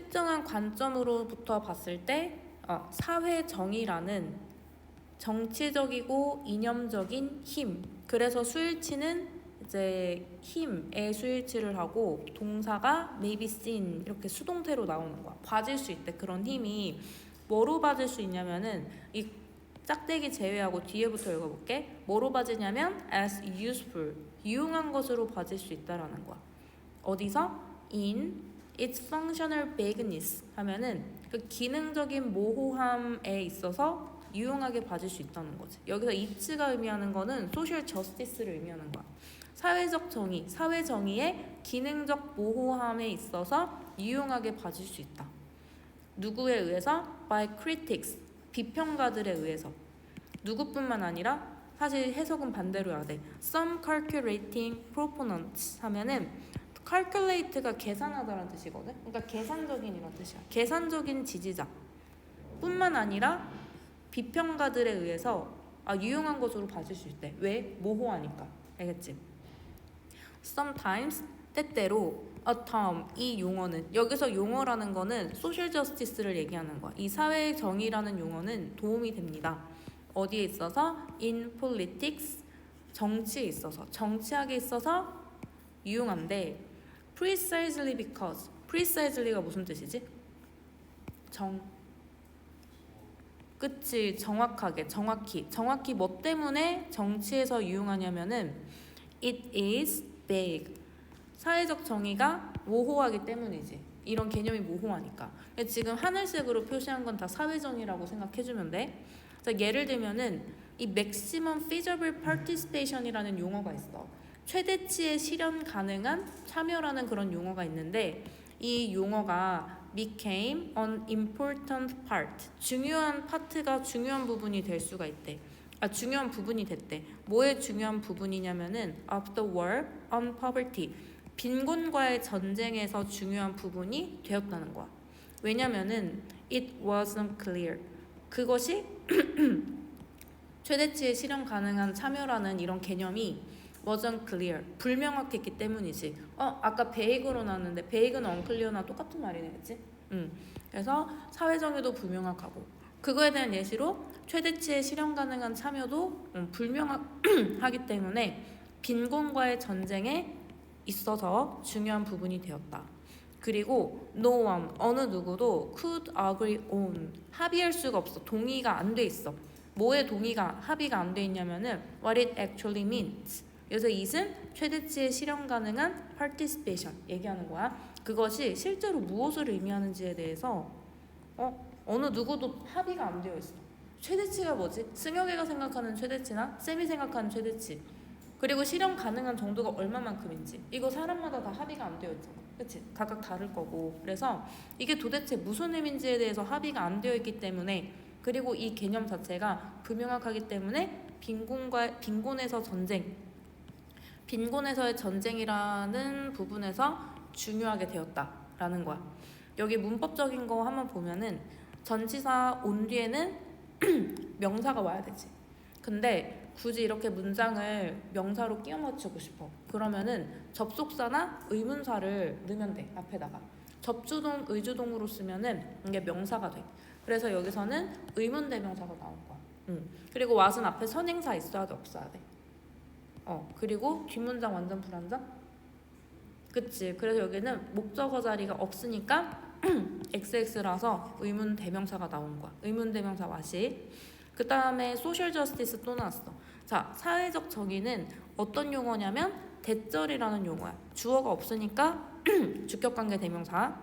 특정한 관점으로부터 봤을 때 사회 정의라는 정치적이고 이념적인 힘. 그래서 수일치는 이제 힘에 수일치를 하고 동사가 maybe seen 이렇게 수동태로 나오는 거야. 봐질 수 있대. 그런 힘이 뭐로 봐질 수 있냐면은 이 짝대기 제외하고 뒤에부터 읽어볼게. 뭐로 봐지냐면 as useful 유용한 것으로 봐질 수 있다라는 거야. 어디서? in its functional vagueness 하면은 그 기능적인 모호함에 있어서 유용하게 봐줄 수 있다는 거지. 여기서 it가 의미하는 거는 social justice를 의미하는 거야. 사회적 정의, 사회 정의의 기능적 모호함에 있어서 유용하게 봐줄 수 있다. 누구에 의해서? by critics, 비평가들에 의해서. 누구뿐만 아니라 사실 해석은 반대로 해야 돼. some calculating proponents 하면은 calculate가 계산하다라는 뜻이거든. 그러니까 계산적인이라는 뜻이야. 계산적인 지지자 뿐만 아니라 비평가들에 의해서 유용한 것으로 봐줄 수 있대. 왜? 모호하니까. 알겠지? sometimes 때때로 a term 이 용어는 여기서 용어라는 거는 social justice를 얘기하는 거야. 이 사회 정의라는 용어는 도움이 됩니다. 어디에 있어서? in politics 정치에 있어서 정치학에 있어서 유용한데 precisely because precisely가 무슨 뜻이지? 그치 정확하게 정확히 뭐 때문에 정치에서 유용하냐면은 it is vague 사회적 정의가 모호하기 때문이지. 이런 개념이 모호하니까. 지금 하늘색으로 표시한 건 다 사회정의라고 생각해주면 돼. 자, 예를 들면은 이 maximum feasible participation이라는 용어가 있어. 최대치의 실현 가능한 참여라는 그런 용어가 있는데 이 용어가 became an important part 중요한 파트가 중요한 부분이 될 수가 있대. 중요한 부분이 됐대. 뭐의 중요한 부분이냐면은 of the war on poverty 빈곤과의 전쟁에서 중요한 부분이 되었다는 거야. 왜냐면은 it wasn't clear 그것이 최대치의 실현 가능한 참여라는 이런 개념이 wasn't clear 불명확했기 때문이지. 아까 베이그로 나왔는데 베이그는 unclear나 똑같은 말이네, 그치? 그래서 사회정의도 불명확하고 그거에 대한 예시로 최대치의 실현 가능한 참여도 불명확하기 때문에 빈곤과의 전쟁에 있어서 중요한 부분이 되었다. 그리고 no one 어느 누구도 could agree on 합의할 수가 없어. 동의가 안 돼 있어. 뭐에 합의가 안 돼 있냐면은 what it actually means. 그래서 it은 최대치의 실현 가능한 participation 얘기하는 거야. 그것이 실제로 무엇을 의미하는지에 대해서 어느 누구도 합의가 안 되어 있어. 최대치가 뭐지? 승혁이가 생각하는 최대치나 쌤이 생각하는 최대치 그리고 실현 가능한 정도가 얼마만큼인지 이거 사람마다 다 합의가 안 되어 있잖아. 그치? 각각 다를 거고. 그래서 이게 도대체 무슨 의미인지에 대해서 합의가 안 되어 있기 때문에 그리고 이 개념 자체가 불명확하기 때문에 빈곤에서 전쟁 빈곤에서의 전쟁이라는 부분에서 중요하게 되었다라는 거야. 여기 문법적인 거 한번 보면은 전치사 온 뒤에는 명사가 와야 되지. 근데 굳이 이렇게 문장을 명사로 끼워 맞추고 싶어. 그러면은 접속사나 의문사를 넣으면 돼. 앞에다가. 접주동, 의주동으로 쓰면은 이게 명사가 돼. 그래서 여기서는 의문대명사가 나온 거야. 그리고 what은 앞에 선행사 있어야 돼, 없어야 돼. 그리고 뒷문장 완전 불완전? 그치. 그래서 여기는 목적어 자리가 없으니까 XX라서 의문대명사가 나온 거야. 의문대명사 what이. 그 다음에 소셜 저스티스 또 나왔어. 자, 사회적 정의는 어떤 용어냐면 대절이라는 용어야. 주어가 없으니까 주격관계 대명사.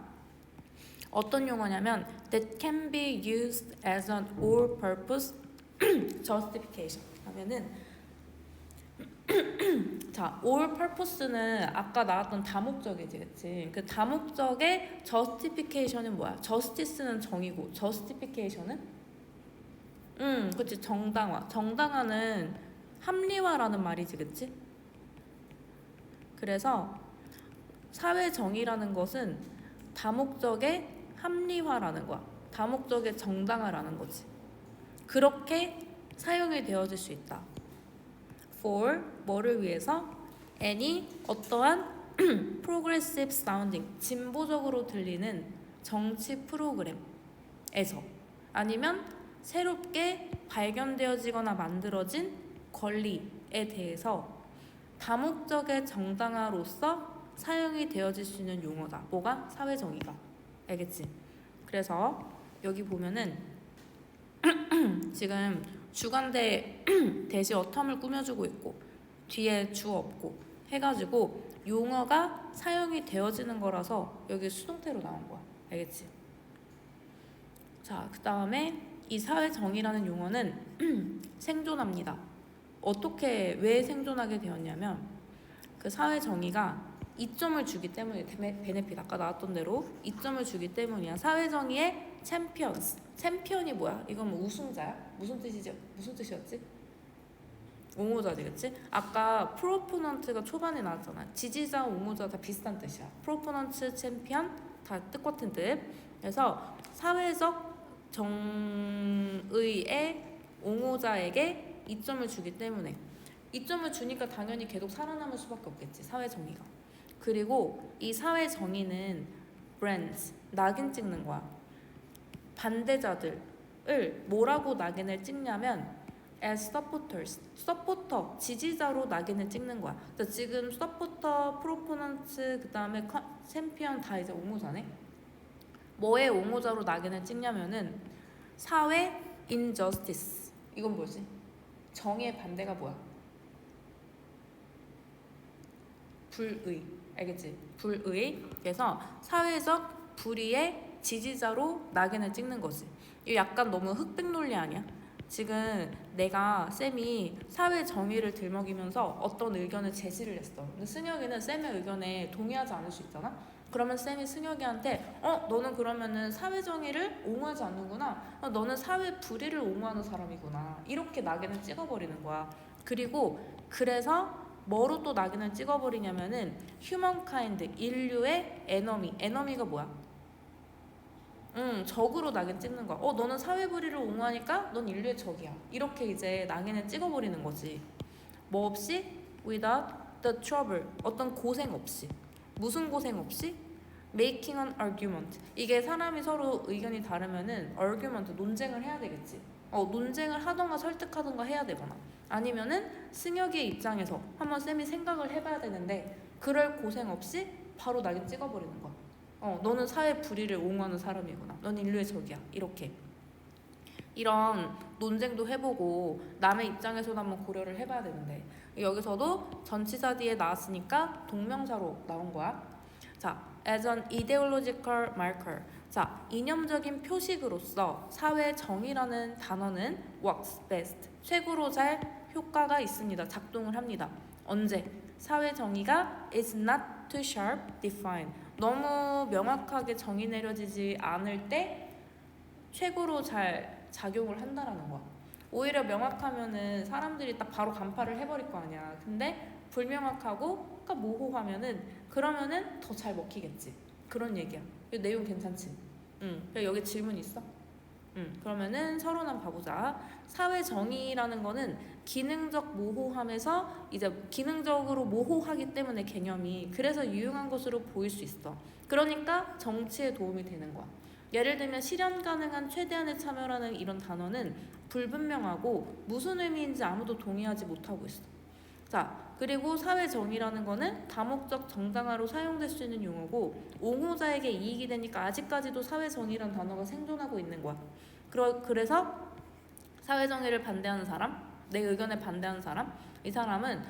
어떤 용어냐면 that can be used as an all-purpose justification 하면은 자, all-purpose는 아까 나왔던 다목적이지, 그치? 그 다목적의 justification은 뭐야? justice는 정의고 justification은 그치. 정당화. 정당화는 합리화라는 말이지, 그치? 그래서 사회정의라는 것은 다목적의 합리화라는 거야. 다목적의 정당화라는 거지. 그렇게 사용이 되어질 수 있다. for 뭐를 위해서? any 어떠한 progressive sounding 진보적으로 들리는 정치 프로그램에서 아니면 새롭게 발견되어지거나 만들어진 권리에 대해서 다목적의 정당화로서 사용이 되어질 수 있는 용어다. 뭐가? 사회정의가. 알겠지? 그래서 여기 보면은 지금 주관대 대시 어텀을 꾸며주고 있고 뒤에 주어 없고 해가지고 용어가 사용이 되어지는 거라서 여기 수동태로 나온 거야. 알겠지? 자, 그 다음에 이 사회정의라는 용어는 생존합니다. 어떻게 왜 생존하게 되었냐면 그 사회정의가 이점을 주기 때문에 베네핏 아까 나왔던 대로 이점을 주기 때문이야. 사회정의의 챔피언이 뭐야? 이건 뭐 우승자야? 무슨 뜻이었지? 옹호자지, 그치? 아까 프로포넌트가 초반에 나왔잖아. 지지자, 옹호자 다 비슷한 뜻이야. 프로포넌트, 챔피언 다 똑같은 뜻. 그래서 사회적 정의의 옹호자에게 이점을 주기 때문에 이점을 주니까 당연히 계속 살아남을 수밖에 없겠지. 사회 정의가. 그리고 이 사회 정의는 brands, 낙인 찍는 거야. 반대자들을 뭐라고 낙인을 찍냐면 as supporters, 서포터, 지지자로 낙인을 찍는 거야. 그러니까 지금 서포터, 프로포넌트, 그 다음에 챔피언 다 이제 옹호자네. 뭐의 옹호자로 낙인을 찍냐면은 사회 injustice. 이건 뭐지? 정의의 반대가 뭐야? 불의. 알겠지? 불의. 그래서 사회적 불의의 지지자로 낙인을 찍는 거지. 이거 약간 너무 흑백 논리 아니야? 지금 내가 쌤이 사회 정의를 들먹이면서 어떤 의견을 제시를 했어. 근데 승혁이는 쌤의 의견에 동의하지 않을 수 있잖아? 그러면 쌤이 승혁이한테 너는 그러면은 사회 정의를 옹호하지 않는구나. 너는 사회 불의를 옹호하는 사람이구나. 이렇게 낙인을 찍어버리는 거야. 그리고 그래서 뭐로 또 낙인을 찍어버리냐면은 humankind, 인류의 에너미가 뭐야? 적으로 낙인 찍는 거야. 너는 사회 불의를 옹호하니까 넌 인류의 적이야. 이렇게 이제 낙인을 찍어버리는 거지. 뭐 없이? without the trouble. 어떤 고생 없이. 무슨 고생 없이? making an argument. 이게 사람이 서로 의견이 다르면은 argument, 논쟁을 해야 되겠지. 논쟁을 하던가 설득하던가 해야 되거나 아니면은 승혁이의 입장에서 한번 쌤이 생각을 해봐야 되는데 그럴 고생 없이 바로 낙인 찍어버리는 거야. 너는 사회 불의를 옹호하는 사람이구나. 넌 인류의 적이야. 이렇게. 이런 논쟁도 해보고 남의 입장에서도 한번 고려를 해봐야 되는데 여기서도 전치사 뒤에 나왔으니까 동명사로 나온 거야. 자, as an ideological marker. 자, 이념적인 표식으로서 사회 정의라는 단어는 works best. 최고로 잘 효과가 있습니다. 작동을 합니다. 언제? 사회 정의가 is not too sharp defined. 너무 명확하게 정의 내려지지 않을 때 최고로 잘 작용을 한다라는 거야. 오히려 명확하면은 사람들이 딱 바로 간파를 해버릴 거 아니야. 근데 불명확하고 약간 모호하면은 그러면은 더 잘 먹히겠지. 그런 얘기야. 이 내용 괜찮지? 여기 질문 있어? 그러면은 서론 한번 봐보자. 사회 정의라는 거는 기능적 모호함에서 이제 기능적으로 모호하기 때문에 개념이 그래서 유용한 것으로 보일 수 있어. 그러니까 정치에 도움이 되는 거야. 예를 들면 실현 가능한 최대한의 참여라는 이런 단어는 불분명하고 무슨 의미인지 아무도 동의하지 못하고 있어. 자, 그리고 사회정의라는 거는 다목적 정당화로 사용될 수 있는 용어고 옹호자에게 이익이 되니까 아직까지도 사회정의란 단어가 생존하고 있는 거야. 그래서 사회정의를 반대하는 사람, 내 의견에 반대하는 사람, 이 사람은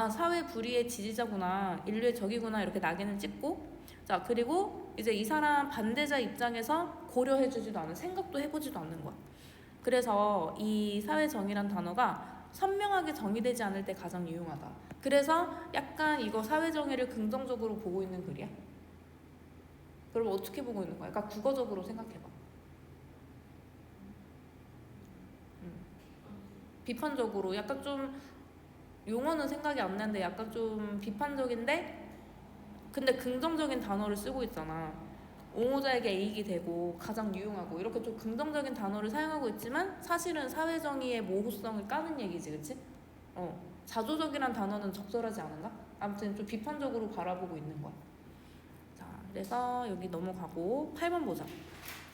사회 불의의 지지자구나, 인류의 적이구나 이렇게 낙인을 찍고 자, 그리고 이제 이 사람 반대자 입장에서 고려해주지도 않은, 생각도 해보지도 않는 거야. 그래서 이 사회정의란 단어가 선명하게 정의되지 않을 때 가장 유용하다. 그래서 약간 이거 사회정의를 긍정적으로 보고 있는 글이야. 그럼 어떻게 보고 있는 거야? 약간 국어적으로 생각해봐. 비판적으로 약간 좀 용어는 생각이 안 나는데 약간 좀 비판적인데 근데 긍정적인 단어를 쓰고 있잖아. 옹호자에게 이익이 되고 가장 유용하고 이렇게 좀 긍정적인 단어를 사용하고 있지만 사실은 사회정의의 모호성을 까는 얘기지, 그치? 자조적이란 단어는 적절하지 않은가? 아무튼 좀 비판적으로 바라보고 있는 거야. 자, 그래서 여기 넘어가고 8번 보자.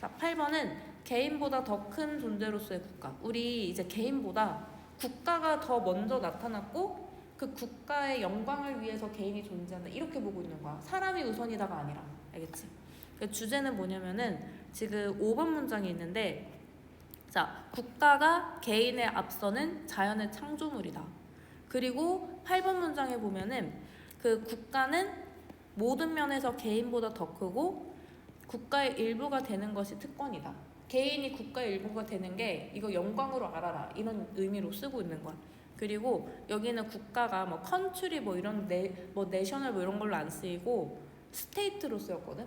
자, 8번은 개인보다 더 큰 존재로서의 국가. 우리 이제 개인보다 국가가 더 먼저 나타났고 그 국가의 영광을 위해서 개인이 존재한다. 이렇게 보고 있는 거야. 사람이 우선이다가 아니라. 알겠지? 그 주제는 뭐냐면은 지금 5번 문장이 있는데 자, 국가가 개인에 앞서는 자연의 창조물이다. 그리고 8번 문장에 보면은 그 국가는 모든 면에서 개인보다 더 크고 국가의 일부가 되는 것이 특권이다. 개인이 국가의 일부가 되는 게 이거 영광으로 알아라. 이런 의미로 쓰고 있는 거야. 그리고 여기는 국가가 뭐 컨트리 뭐 이런 내셔널 뭐 이런 걸로 안 쓰이고 스테이트로 쓰였거든.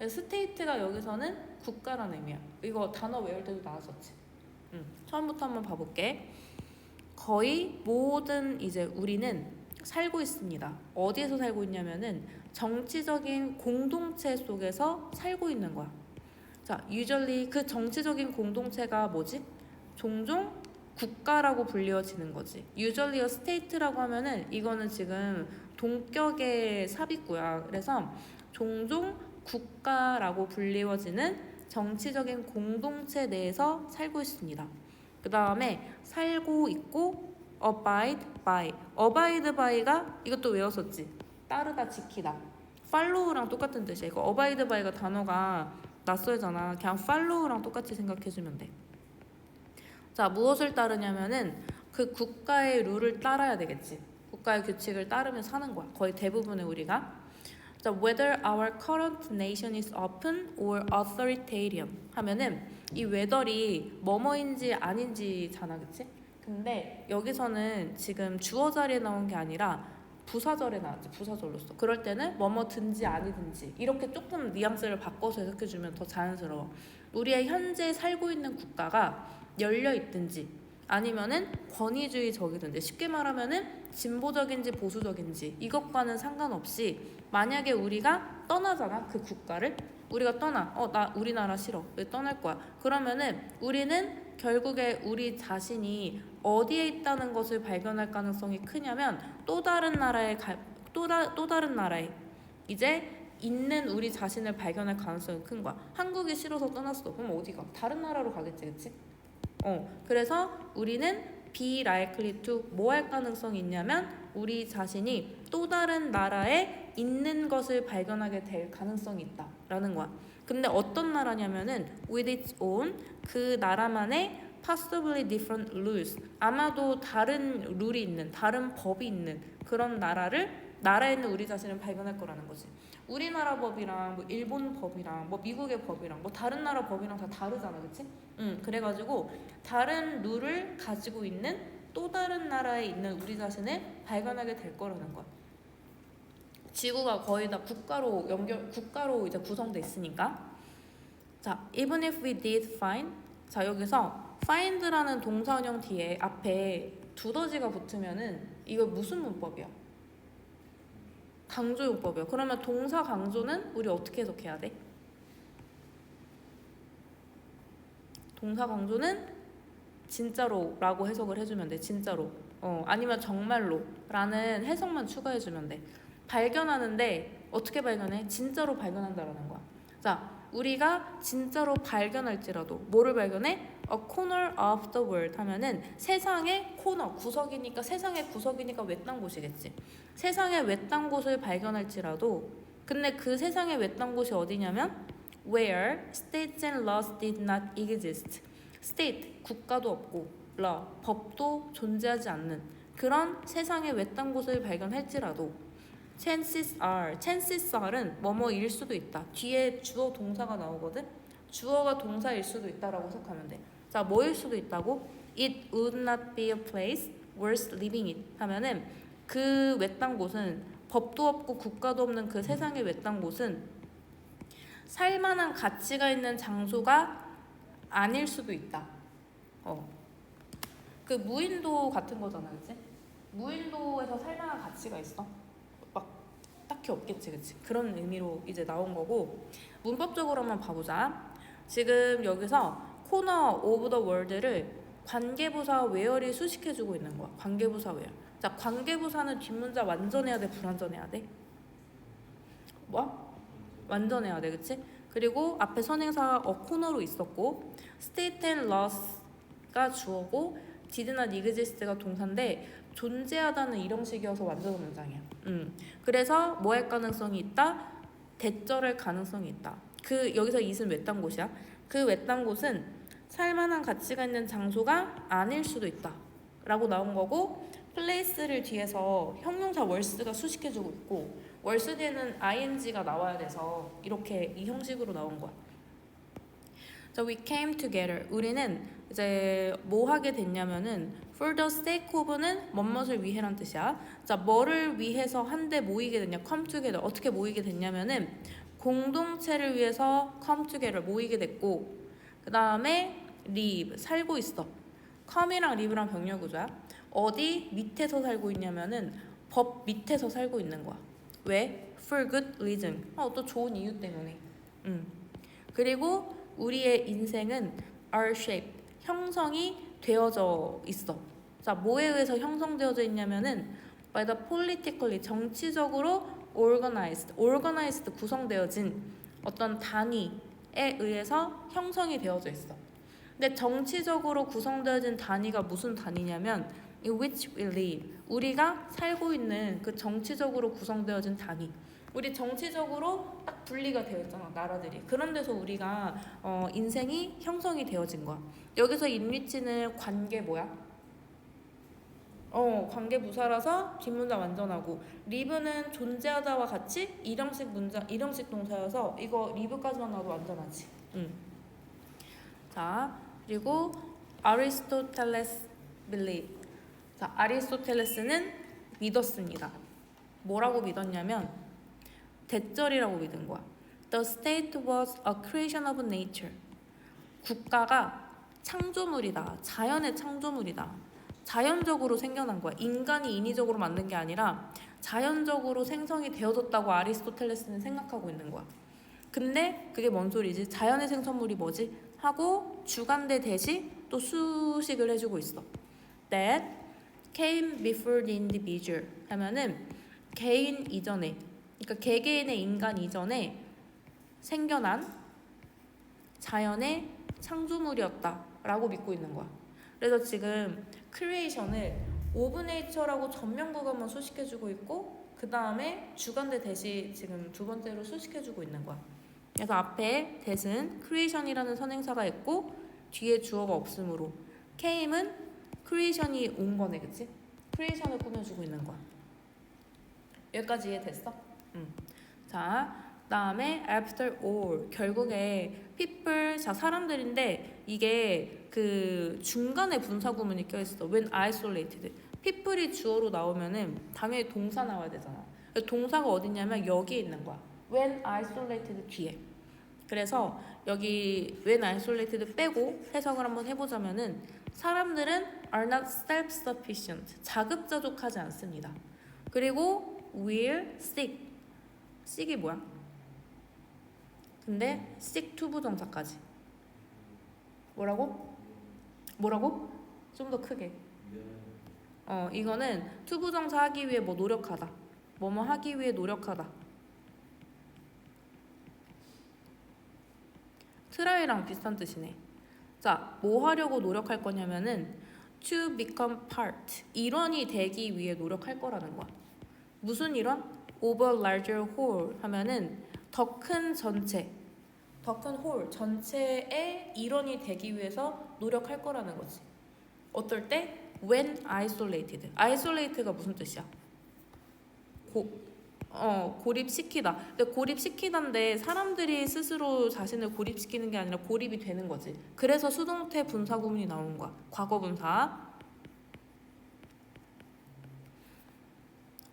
스테이트가 여기서는 국가라는 의미야. 이거 단어 외울 때도 나왔었지. 처음부터 한번 봐볼게. 거의 모든 이제 우리는 살고 있습니다. 어디에서 살고 있냐면은 정치적인 공동체 속에서 살고 있는 거야. 자, usually 그 정치적인 공동체가 뭐지? 종종 국가라고 불리워지는 거지. usually a state라고 하면은 이거는 지금 동격의 삽입구야. 그래서 종종 국가라고 불리워지는 정치적인 공동체 내에서 살고 있습니다. 그 다음에 살고 있고 abide by. abide by가 이것도 외웠었지. 따르다, 지키다. follow랑 똑같은 뜻이야. 이거 abide by가 단어가 낯설잖아. 그냥 follow랑 똑같이 생각해주면 돼. 자, 무엇을 따르냐면은 그 국가의 룰을 따라야 되겠지. 국가의 규칙을 따르면 사는 거야. 거의 대부분의 우리가. 자, whether our current nation is open or authoritarian 하면은 이 whether이 뭐뭐인지 아닌지잖아, 그치? 근데 여기서는 지금 주어 자리에 나온 게 아니라 부사절에 나왔지. 부사절로 써. 그럴 때는 뭐뭐든지 아니든지 이렇게 조금 뉘앙스를 바꿔서 해석해주면 더 자연스러워. 우리의 현재 살고 있는 국가가 열려있든지 아니면은 권위주의적이든지 쉽게 말하면은 진보적인지 보수적인지 이것과는 상관없이 만약에 우리가 떠나잖아. 그 국가를 우리가 떠나. 나 우리나라 싫어. 왜 떠날 거야? 그러면은 우리는 결국에 우리 자신이 어디에 있다는 것을 발견할 가능성이 크냐면 또 다른 나라에 또 다른 나라에 이제 있는 우리 자신을 발견할 가능성이 큰 거야. 한국이 싫어서 떠났어. 그럼 어디가? 다른 나라로 가겠지, 그치? 그래서 우리는 be likely to 뭐 할 가능성이 있냐면 우리 자신이 또 다른 나라에 있는 것을 발견하게 될 가능성이 있다라는 거야. 근데 어떤 나라냐면은 with its own 그 나라만의 possibly different rules 아마도 다른 룰이 있는 다른 법이 있는 그런 나라에 있는 우리 자신을 발견할 거라는 거지. 우리나라 법이랑 뭐 일본 법이랑 뭐 미국의 법이랑 뭐 다른 나라 법이랑 다 다르잖아, 그치? 그래가지고 다른 룰을 가지고 있는 또 다른 나라에 있는 우리 자신을 발견하게 될 거라는 거야. 지구가 거의 다 국가로 이제 구성돼 있으니까. 자, even if we did find. 자, 여기서 find라는 동사원형 뒤에 앞에 두더지가 붙으면은 이거 무슨 문법이야? 강조용법이야. 그러면 동사 강조는 우리 어떻게 해석해야 돼? 동사 강조는 진짜로라고 해석을 해주면 돼. 진짜로. 아니면 정말로라는 해석만 추가해주면 돼. 발견하는데 어떻게 발견해? 진짜로 발견한다라는 거야. 자, 우리가 진짜로 발견할지라도 뭐를 발견해? A corner of the world 하면은 세상의 코너, 구석이니까 세상의 구석이니까 외딴 곳이겠지. 세상의 외딴 곳을 발견할지라도 근데 그 세상의 외딴 곳이 어디냐면 where states and laws did not exist. state, 국가도 없고 law, 법도 존재하지 않는 그런 세상의 외딴 곳을 발견할지라도 chances are는 뭐뭐일 수도 있다. 뒤에 주어 동사가 나오거든. 주어가 동사일 수도 있다라고 해석하면 돼. 자, 뭐일 수도 있다고? It would not be a place worth living in 하면은 그 외딴 곳은 법도 없고 국가도 없는 그 세상의 외딴 곳은 살만한 가치가 있는 장소가 아닐 수도 있다. 그 무인도 같은 거잖아, 그치? 무인도에서 살만한 가치가 있어? 막 딱히 없겠지, 그치? 그런 의미로 이제 나온 거고 문법적으로 한번 봐보자. 지금 여기서 코너 오브 더 월드를 관계부사 where이 수식해주고 있는 거야. 관계부사 where. 자, 관계부사는 뒷문자 완전해야 돼, 불완전해야 돼? 뭐? 완전해야 돼, 그치? 그리고 앞에 선행사가 a corner로 있었고 state and loss가 주어고 did나 exist가 동사인데 존재하다는 일형식이어서 완전 문장이야. 그래서 뭐 할 가능성이 있다? 대절할 가능성이 있다. 그 여기서 it은 외딴 곳이야. 그 외딴 곳은 살만한 가치가 있는 장소가 아닐 수도 있다 라고 나온 거고 place를 뒤에서 형용사 월스가 수식해주고 있고 월스 뒤에는 ing가 나와야 돼서 이렇게 이 형식으로 나온 거야. 자, we came together. 우리는 이제 뭐 하게 됐냐면은 for the sake of는 뭐뭇을 위해란 뜻이야. 자, 뭐를 위해서 한데 모이게 됐냐? come together. 어떻게 모이게 됐냐면은 공동체를 위해서 come together 모이게 됐고 그 다음에 live 살고 있어. come이랑 live랑 병렬 구조야. 어디 밑에서 살고 있냐면은 법 밑에서 살고 있는 거야. 왜? for good reason. 어떤 좋은 이유 때문에. 그리고 우리의 인생은 are shaped. 형성이 되어져 있어. 자, 뭐에 의해서 형성되어져 있냐면은 by the politically 정치적으로 organized 구성되어진 어떤 단위에 의해서 형성이 되어져 있어. 근데 정치적으로 구성되어진 단위가 무슨 단위냐면 in which we live. 우리가 살고 있는 그 정치적으로 구성되어진 단위. 우리 정치적으로 딱 분리가 되어 있잖아, 나라들이. 그런 데서 우리가 인생이 형성이 되어진 거야. 여기서 in which는 관계 뭐야? 관계 부사라서 뒷문장 완전하고 live는 존재하다와 같이 일형식 동사여서 이거 live까지만 나도 완전하지. 자, 그리고 Aristoteles believed. 자, 아리스토텔레스는 믿었습니다. 뭐라고 믿었냐면 대절이라고 믿은 거야. The state was a creation of nature. 국가가 창조물이다. 자연의 창조물이다. 자연적으로 생겨난 거야. 인간이 인위적으로 만든 게 아니라 자연적으로 생성이 되어졌다고 아리스토텔레스는 생각하고 있는 거야. 근데 그게 뭔 소리지? 자연의 생성물이 뭐지? 하고 주관대 대시 또 수식을 해주고 있어. That came before the individual 하면은 개인 이전에, 그러니까 개개인의 인간 이전에 생겨난 자연의 창조물이었다라고 믿고 있는 거야. 그래서 지금 크리에이션을 오브 네이처라고 전면부가만 수식해주고 있고 그 다음에 주관대 대시 지금 두 번째로 수식해주고 있는 거야. 그래서 앞에 that은 creation이라는 선행사가 있고 뒤에 주어가 없으므로 came은 creation이 온 거네, 그치? creation을 꾸며주고 있는 거야. 여기까지 이해됐어? 자, 다음에 after all 결국에 people, 자 사람들인데 이게 그 중간에 분사 구문이 껴있어. when isolated. people이 주어로 나오면은 당연히 동사 나와야 되잖아. 동사가 어디냐면 여기에 있는 거야. when isolated 뒤에. 그래서 여기 when isolated 빼고 해석을 한번 해보자면은 사람들은 are not self-sufficient. 자급자족하지 않습니다. 그리고 will seek. seek이 뭐야? 근데 seek to 부정사까지. 뭐라고? 좀 더 크게. 이거는 to 부정사 하기 위해 뭐 노력하다. 뭐뭐 하기 위해 노력하다. try랑 비슷한 뜻이네. 자, 뭐 하려고 노력할 거냐면은 to become part. 일원이 되기 위해 노력할 거라는 거야. 무슨 일원? of a larger whole 하면은 더 큰 전체, 더 큰 whole 전체의 일원이 되기 위해서 노력할 거라는 거지. 어떨 때? when isolated. isolated가 무슨 뜻이야? 고립시키다. 근데 고립시키다인데 사람들이 스스로 자신을 고립시키는 게 아니라 고립이 되는 거지. 그래서 수동태 분사 구문이 나오는 거야. 과거 분사.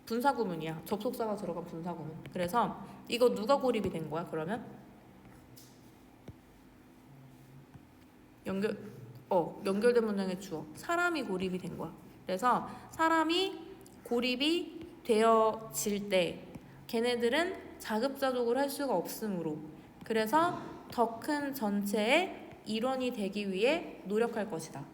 분사 구문이야. 접속사가 들어간 분사 구문. 그래서 이거 누가 고립이 된 거야? 그러면 연결된 문장의 주어. 사람이 고립이 된 거야. 그래서 사람이 고립이 되어질 때 걔네들은 자급자족을 할 수가 없으므로 그래서 더 큰 전체의 일원이 되기 위해 노력할 것이다.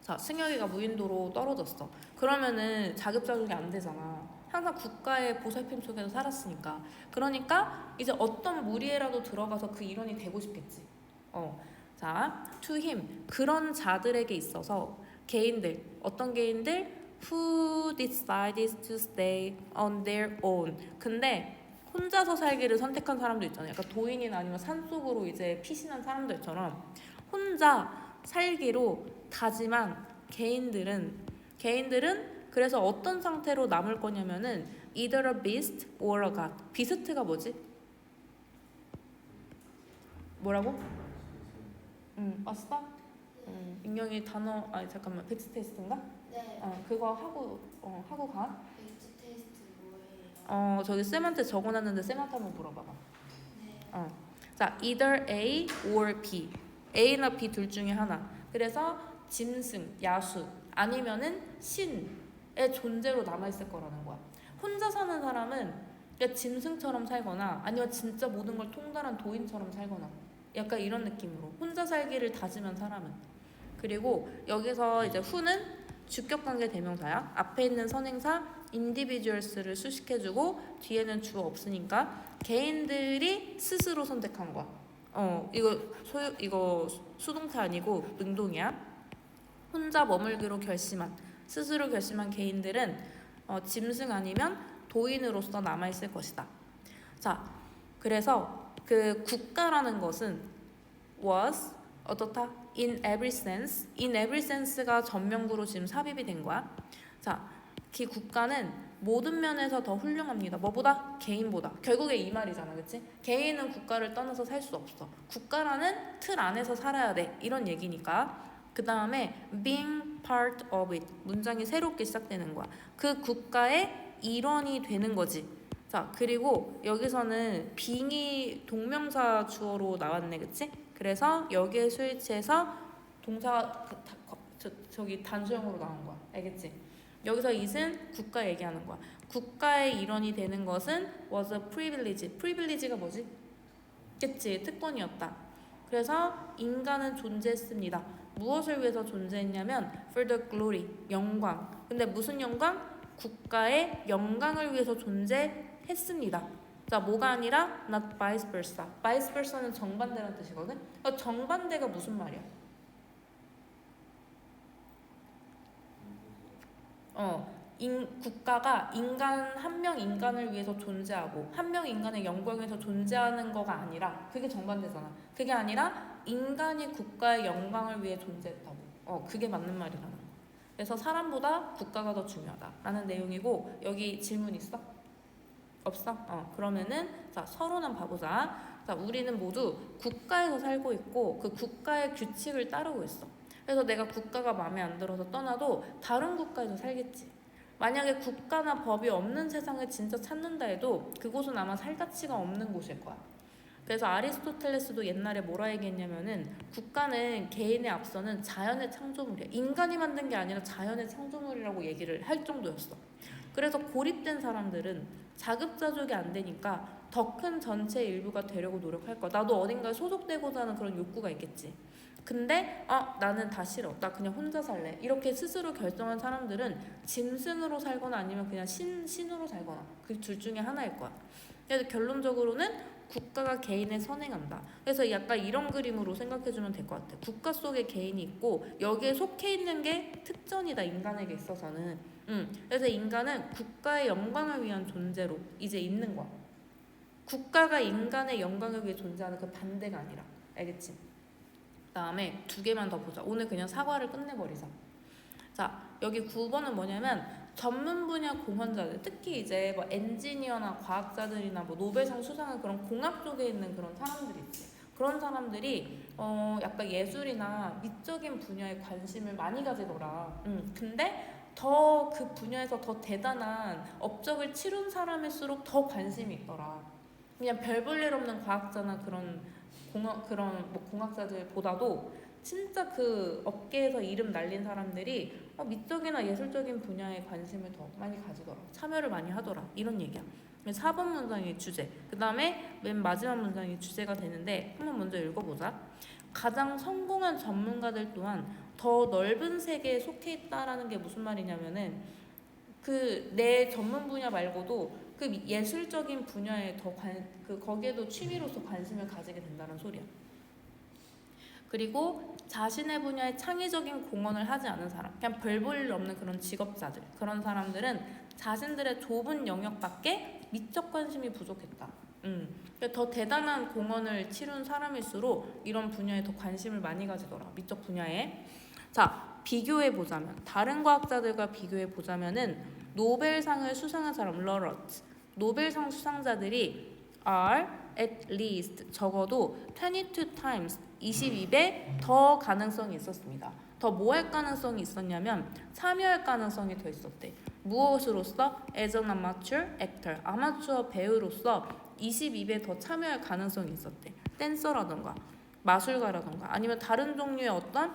자, 승혁이가 무인도로 떨어졌어. 그러면은 자급자족이 안 되잖아. 항상 국가의 보살핌 속에서 살았으니까. 그러니까 이제 어떤 무리에라도 들어가서 그 일원이 되고 싶겠지. 자, to him 그런 자들에게 있어서 개인들 어떤 개인들 who decided to stay on their own. 근데 혼자서 살기를 선택한 사람도 있잖아요. 약간 도인이나 아니면 산속으로 이제 피신한 사람들처럼 혼자 살기로 다짐한 개인들은 그래서 어떤 상태로 남을 거냐면은 either a beast or a god. 비스트가 뭐지? 뭐라고? 왔어? 인경이 단어 아니 잠깐만 텍스트 테스트인가? 네. 그거 하고 가. 텍스트 테스트 뭐예요? 저기 쌤한테 적어놨는데 쌤한테 한번 물어봐봐. 네. 자, either A or B. A나 B 둘 중에 하나. 그래서 짐승, 야수 아니면은 신의 존재로 남아있을 거라는 거야. 혼자 사는 사람은 그러니까 짐승처럼 살거나 아니면 진짜 모든 걸 통달한 도인처럼 살거나 약간 이런 느낌으로 혼자 살기를 다짐한 사람은. 그리고 여기서 이제 who는 주격관계 대명사야. 앞에 있는 선행사 individuals를 수식해주고 뒤에는 주어 없으니까 개인들이 스스로 선택한 거야. 이거 수동태 아니고 능동이야. 혼자 머물기로 스스로 결심한 개인들은 짐승 아니면 도인으로서 남아있을 것이다. 자, 그래서 그 국가라는 것은 was 어떻다? in every sense가 전명구로 지금 삽입이 된 거야. 자, 그 국가는 모든 면에서 더 훌륭합니다. 뭐보다? 개인보다. 결국에 이 말이잖아, 그치? 개인은 국가를 떠나서 살 수 없어. 국가라는 틀 안에서 살아야 돼. 이런 얘기니까. 그 다음에 being part of it. 문장이 새롭게 시작되는 거야. 그 국가의 일원이 되는 거지. 자, 그리고 여기서는 being이 동명사 주어로 나왔네, 그치? 그래서 여기에 스위치해서 동사가 저기 단수형으로 나온 거야. 알겠지? 여기서 it은 국가 얘기하는 거야. 국가의 일원이 되는 것은 was a privilege. privilege가 뭐지? 그치? 특권이었다. 그래서 인간은 존재했습니다. 무엇을 위해서 존재했냐면 for the glory, 영광. 근데 무슨 영광? 국가의 영광을 위해서 존재했습니다. 자, 뭐가 아니라 not vice versa. vice versa는 정반대라는 뜻이거든. 정반대가 무슨 말이야? 국가가 인간 한 명 인간을 위해서 존재하고 한 명 인간의 영광을 위해서 존재하는 거가 아니라 그게 정반대잖아. 그게 아니라 인간이 국가의 영광을 위해 존재했다고. 그게 맞는 말이라는 거. 그래서 사람보다 국가가 더 중요하다라는 내용이고 여기 질문 있어? 없어? 그러면은 자 서론한 봐보자. 자, 우리는 모두 국가에서 살고 있고 그 국가의 규칙을 따르고 있어. 그래서 내가 국가가 마음에 안 들어서 떠나도 다른 국가에서 살겠지. 만약에 국가나 법이 없는 세상을 진짜 찾는다 해도 그곳은 아마 살 가치가 없는 곳일 거야. 그래서 아리스토텔레스도 옛날에 뭐라 얘기했냐면은 국가는 개인에 앞서는 자연의 창조물이야. 인간이 만든 게 아니라 자연의 창조물이라고 얘기를 할 정도였어. 그래서 고립된 사람들은 자급자족이 안 되니까 더 큰 전체의 일부가 되려고 노력할 거야. 나도 어딘가에 소속되고자 하는 그런 욕구가 있겠지. 근데 나는 다 싫어. 나 그냥 혼자 살래. 이렇게 스스로 결정한 사람들은 짐승으로 살거나 아니면 그냥 신으로 살거나 그 둘 중에 하나일 거야. 그래서 결론적으로는 국가가 개인에 선행한다. 그래서 약간 이런 그림으로 생각해주면 될 것 같아. 국가 속에 개인이 있고 여기에 속해 있는 게 특전이다. 인간에게 있어서는. 그래서 인간은 국가의 영광을 위한 존재로 이제 있는 거야. 국가가 인간의 영광을 위해 존재하는 그 반대가 아니라. 알겠지? 다음에 두 개만 더 보자. 오늘 그냥 사과를 끝내버리자. 자, 여기 9번은 뭐냐면 전문 분야 공헌자들, 특히 이제 뭐 엔지니어나 과학자들이나 뭐 노벨상 수상한 그런 공학 쪽에 있는 그런 사람들이 있지. 그런 사람들이 약간 예술이나 미적인 분야에 관심을 많이 가지더라. 근데 더 그 분야에서 더 대단한 업적을 치룬 사람일수록 더 관심이 있더라. 그냥 별 볼 일 없는 과학자나 그런 공학자들보다도 진짜 그 업계에서 이름 날린 사람들이 미적이나 예술적인 분야에 관심을 더 많이 가지더라. 참여를 많이 하더라. 이런 얘기야. 4번 문장의 주제. 그 다음에 맨 마지막 문장이 주제가 되는데 한번 먼저 읽어보자. 가장 성공한 전문가들 또한 더 넓은 세계에 속해 있다라는 게 무슨 말이냐면은 그 내 전문 분야 말고도 그 예술적인 분야에 거기에도 취미로서 관심을 가지게 된다는 소리야. 그리고 자신의 분야에 창의적인 공헌을 하지 않은 사람, 그냥 별 볼 일 없는 그런 직업자들, 그런 사람들은 자신들의 좁은 영역밖에 미적 관심이 부족했다. 그러니까 더 대단한 공헌을 치룬 사람일수록 이런 분야에 더 관심을 많이 가지더라. 미적 분야에. 자, 비교해 보자면 다른 과학자들과 비교해 보자면은 노벨상을 수상한 사람, 러러트, 노벨상 수상자들이 are at least 적어도 22 times 22배 더 가능성이 있었습니다. 더 뭐 할 가능성이 있었냐면 참여할 가능성이 더 있었대. 무엇으로서? as an amateur actor, 아마추어 배우로서 22배 더 참여할 가능성이 있었대. 댄서라던가 마술가라던가 아니면 다른 종류의 어떤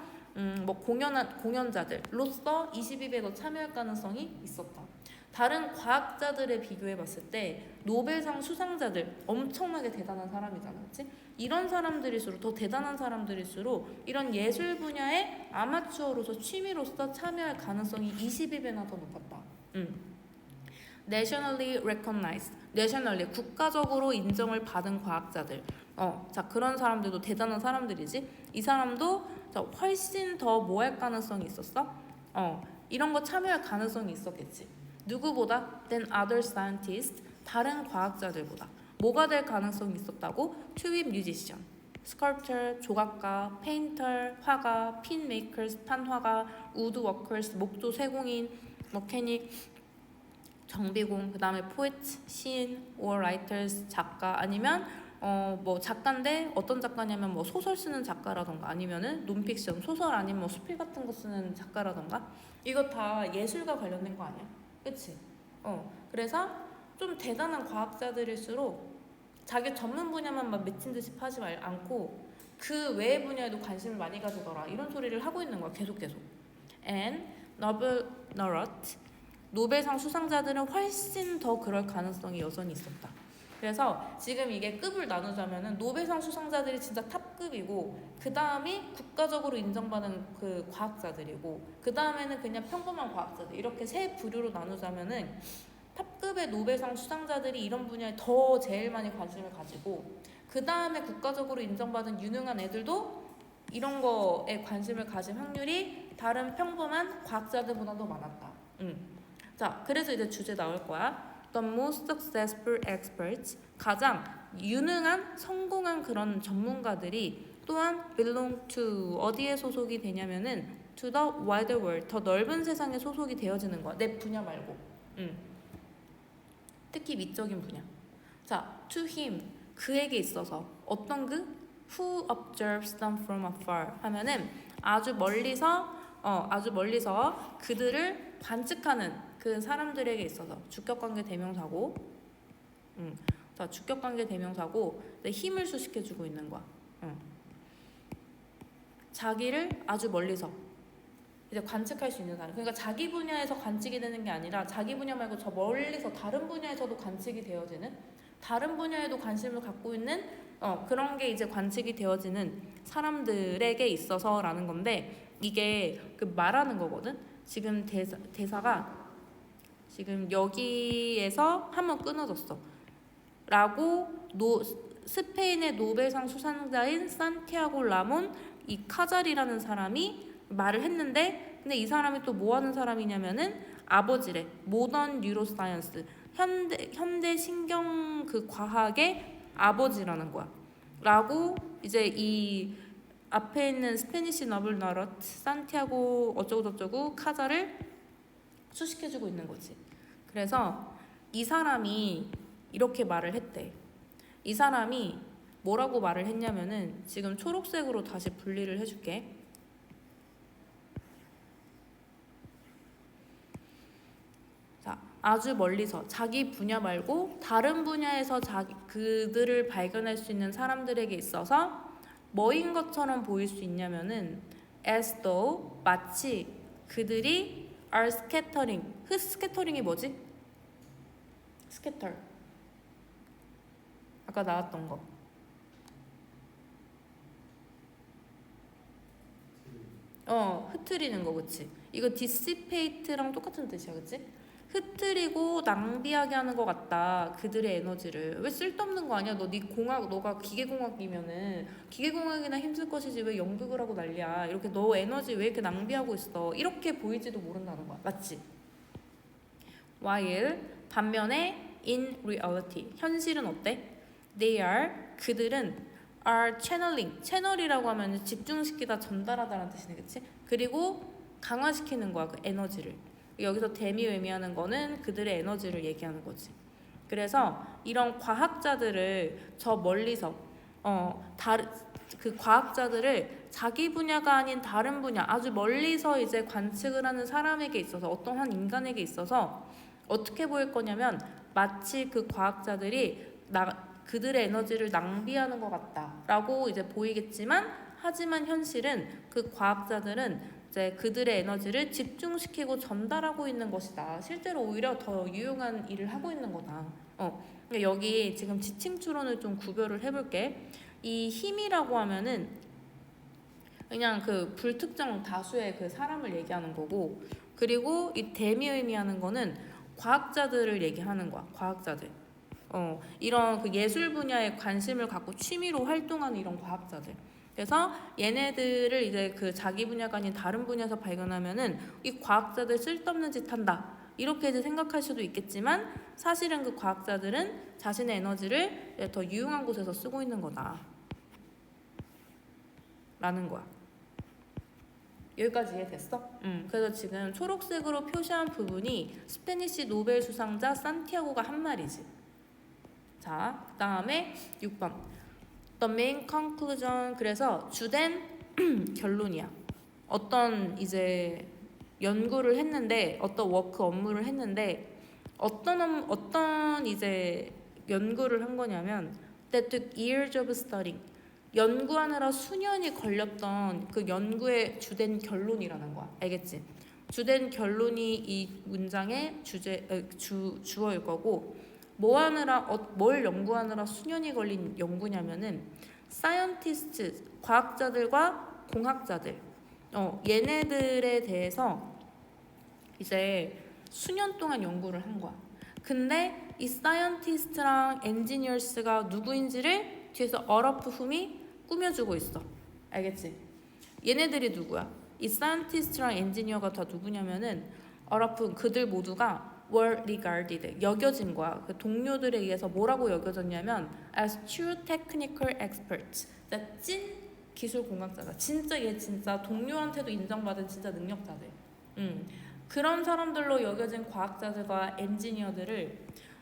뭐 공연자들로서 22배 더 참여할 가능성이 있었다. 다른 과학자들에 비교해 봤을 때 노벨상 수상자들 엄청나게 대단한 사람이잖아, 그렇지? 이런 사람들일수록 더 대단한 사람들일수록 이런 예술 분야에 아마추어로서 취미로서 참여할 가능성이 22배나 더 높았다. Nationally recognized, nationally 국가적으로 인정을 받은 과학자들. 자 그런 사람들도 대단한 사람들이지. 이 사람도 훨씬 더 뭐 할 가능성이 있었어? 이런 거 참여할 가능성이 있었겠지. 누구보다? than other scientists, 다른 과학자들보다. 뭐가 될 가능성이 있었다고? to be musician, sculptor, 조각가, painter, 화가, pin makers, 판화가, wood workers, 목조 세공인, mechanic, 정비공, 그 다음에 poet, 시인, or writers, 작가, 아니면 뭐 작가인데 어떤 작가냐면 뭐 소설 쓰는 작가라던가 아니면은 논픽션, 소설 아니면 뭐 수필 같은 거 쓰는 작가라던가 이거 다 예술과 관련된 거 아니야? 그치? 그래서 좀 대단한 과학자들일수록 자기 전문 분야만 막 미친 듯이 파지 않고 그 외의 분야에도 관심을 많이 가지더라. 이런 소리를 하고 있는 거야. 계속. And 노벨상 수상자들은 훨씬 더 그럴 가능성이 여전히 있었다. 그래서 지금 이게 급을 나누자면은 노벨상 수상자들이 진짜 탑급이고 그 다음이 국가적으로 인정받은 그 과학자들이고 그 다음에는 그냥 평범한 과학자들 이렇게 세 부류로 나누자면은 탑급의 노벨상 수상자들이 이런 분야에 더 제일 많이 관심을 가지고 그 다음에 국가적으로 인정받은 유능한 애들도 이런 거에 관심을 가질 확률이 다른 평범한 과학자들보다도 많았다. 자, 그래서 이제 주제 나올 거야. The most successful experts, 가장 유능한 성공한 그런 전문가들이 또한 belong to 어디에 소속이 되냐면은 to the wider world, 더 넓은 세상에 소속이 되어지는 거야. 내 분야 말고. 특히 미적인 분야. 자, to him, 그에게 있어서 어떤 그 who observes them from afar 하면은 아주 멀리서 그들을 관측하는 그 사람들에게 있어서 주격관계 대명사고, 자 주격관계 대명사고 내 힘을 수식해주고 있는 거야. 자기를 아주 멀리서 이제 관측할 수 있는 사람. 그러니까 자기 분야에서 관측이 되는 게 아니라 자기 분야 말고 저 멀리서 다른 분야에서도 관측이 되어지는, 다른 분야에도 관심을 갖고 있는 그런 게 이제 관측이 되어지는 사람들에게 있어서라는 건데 이게 그 말하는 거거든. 지금 대사가 지금 여기에서 한번 끊어졌어. 라고 스페인의 노벨상 수상자인 산티아고 라몬 이 카자리라는 사람이 말을 했는데 근데 이 사람이 또 뭐 하는 사람이냐면은 아버지래. 모던 뉴로사이언스. 현대 신경 그 과학의 아버지라는 거야. 라고 이제 이 앞에 있는 스페니시 너블 너럿 산티아고 어쩌고저쩌고 카자를 수식해주고 있는 거지. 그래서 이 사람이 이렇게 말을 했대. 이 사람이 뭐라고 말을 했냐면은 지금 초록색으로 다시 분리를 해줄게. 자, 아주 멀리서 자기 분야 말고 다른 분야에서 그들을 발견할 수 있는 사람들에게 있어서 뭐인 것처럼 보일 수 있냐면은 as though 마치 그들이 are scattering. 스캐터링이 뭐지? scatter. 아까 나왔던 거. 흩트리는 거, 그치? 이거 dissipate랑 똑같은 뜻이야, 그치? 흐트리고 낭비하게 하는 것 같다. 그들의 에너지를. 왜 쓸데없는 거 아니야? 너가 기계공학이면은 기계공학이나 힘쓸 것이지 왜 연극을 하고 난리야. 이렇게 너 에너지 왜 이렇게 낭비하고 있어. 이렇게 보일지도 모른다는 거야. 맞지? While 반면에 in reality 현실은 어때? They are 그들은 are channeling 채널이라고 하면 집중시키다 전달하다라는 뜻이네, 그치? 그리고 강화시키는 거야 그 에너지를. 여기서 댐이 의미하는 거는 그들의 에너지를 얘기하는 거지. 그래서 이런 과학자들을 저 멀리서 그 과학자들을 자기 분야가 아닌 다른 분야 아주 멀리서 이제 관측을 하는 사람에게 있어서 어떤 한 인간에게 있어서 어떻게 보일 거냐면 마치 그 과학자들이 그들의 에너지를 낭비하는 것 같다라고 이제 보이겠지만 하지만 현실은 그 과학자들은 이제 그들의 에너지를 집중시키고 전달하고 있는 것이다. 실제로 오히려 더 유용한 일을 하고 있는 거다. 그러니까 여기 지금 지침 추론을 좀 구별을 해볼게. 이 힘이라고 하면은 그냥 그 불특정 다수의 그 사람을 얘기하는 거고, 그리고 이 댐이 의미하는 거는 과학자들을 얘기하는 거야. 과학자들. 이런 그 예술 분야에 관심을 갖고 취미로 활동하는 이런 과학자들. 그래서 얘네들을 이제 그 자기 분야가 아닌 다른 분야에서 발견하면은 이 과학자들 쓸데없는 짓 한다. 이렇게 이제 생각할 수도 있겠지만 사실은 그 과학자들은 자신의 에너지를 더 유용한 곳에서 쓰고 있는 거다. 라는 거야. 여기까지 이해됐어? 그래서 지금 초록색으로 표시한 부분이 스페니시 노벨 수상자 산티아고가 한 말이지. 자, 그 다음에 6번. The main conclusion. 그래서 주된 결론이야. 어떤 이제 연구를 했는데, 어떤 워크 업무를 했는데, 어떤 이제 연구를 한 거냐면, that took years of studying. 연구하느라 수년이 걸렸던 그 연구의 주된 결론이라는 거야. 알겠지? 주된 결론이 이 문장의 주어일 거고, 뭘 연구하느라 수년이 걸린 연구냐면은 사이언티스트, 과학자들과 공학자들, 얘네들에 대해서 이제 수년 동안 연구를 한 거야. 근데 이 사이언티스트랑 엔지니어스가 누구인지를 뒤에서 어라프흠이 꾸며주고 있어. 알겠지? 얘네들이 누구야? 이 사이언티스트랑 엔지니어가 다 누구냐면은 어라프흠 그들 모두가 were regarded 여겨진 거야. 그 동료들에 의해서 뭐라고 여겨졌냐면 as true technical experts. 찐 기술 공학자다. 진짜 동료한테도 인정받은 진짜 능력자들. 그런 사람들로 여겨진 과학자들과 엔지니어들을